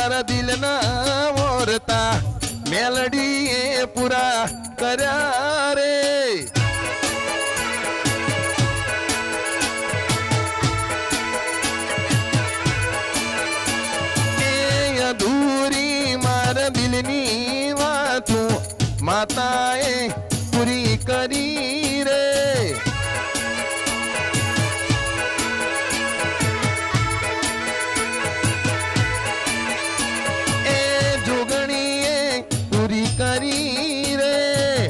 मारा दिल ना मोरता मेलडी ए पूरा कर्या रे अधूरी मारा दिलनी वातू माताए पूरी करी रे करी रे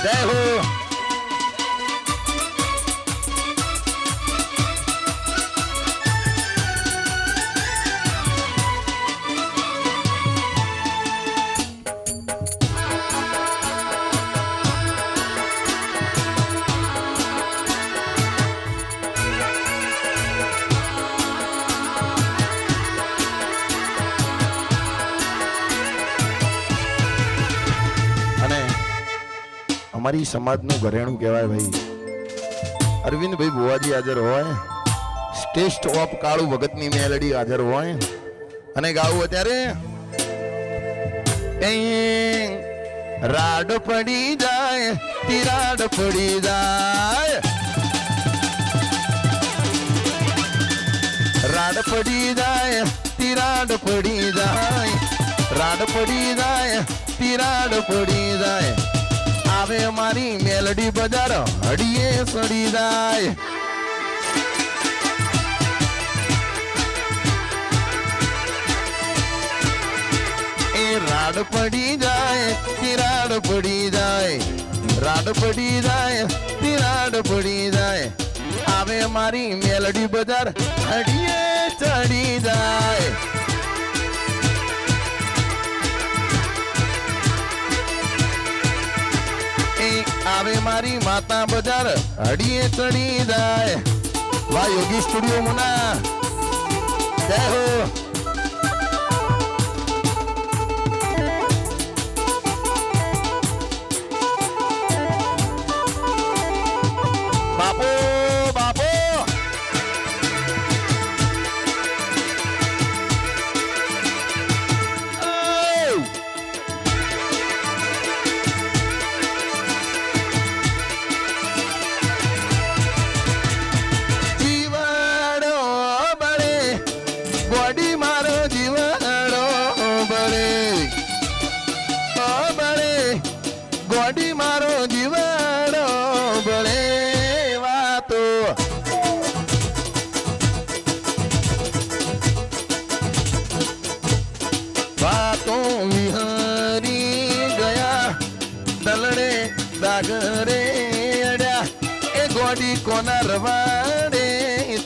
जय हो हमारी समाज नु घरेणु कहवाय भाई अरविंद भाई बुआजी हाजर होय टेस्ट ऑफ काळू भगत नी मेलडी हाजर होय अने गाऊ अत्यारे राड पड़ी जाए तिराड पड़ी जाए राड पड़ी जाए तिराड पड़ी जाए राड पड़ी जाए तिराड पड़ी जाए आवे मारी मेलडी बजार हड़िए सड़ी जाए ए राड पड़ी जाए तिराड पड़ी जाए राड पड़ी जाए तिराड पड़ी जाए आवे मारी मेलडी बजार हड़िए चढ़ी जाए आवे मारी माता बाजार हड़िए चढ़ी जाए वाह योगी स्टूडियो मुना जय हो बापू बापू गोडी मारो जीवाड़ो बड़े वातो वातों विहारी गया दलड़े दागरे अड्या ए गोडी कोना रवाड़े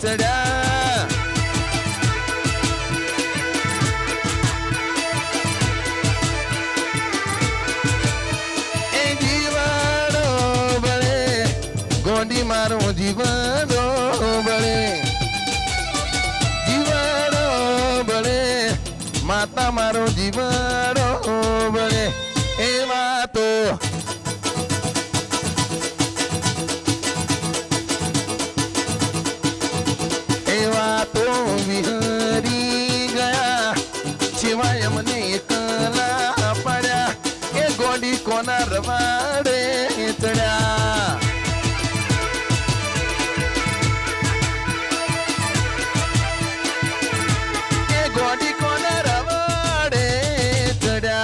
चढ़ा गोडी मारो जीवाड़ो बड़े माता मारो जीवाड़ो बड़े ए मातो विहारी गया शिवाय मने एकला पड़ा ए गोडी कोना रवाड़े चढ़ा गोडी कोना रवाड़े चढ़ा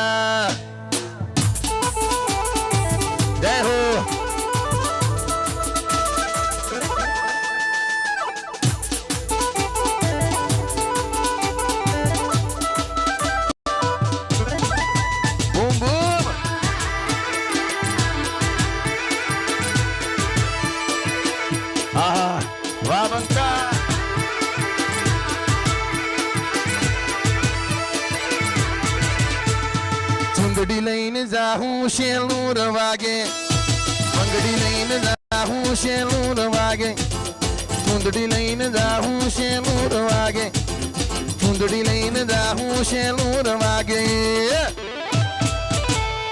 जय हो बूम बूम आहा वाह बंका मंगड़ी लईने जाहूं शेलूर वागे मंगड़ी लईने जाहूं शेलूर वागे चुंदड़ी लईने जाहूं शेलूर वागे चुंदड़ी लईने जाहूं शेलूर वागे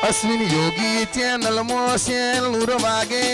अश्विन योगी चैनल मो शेलूर वागे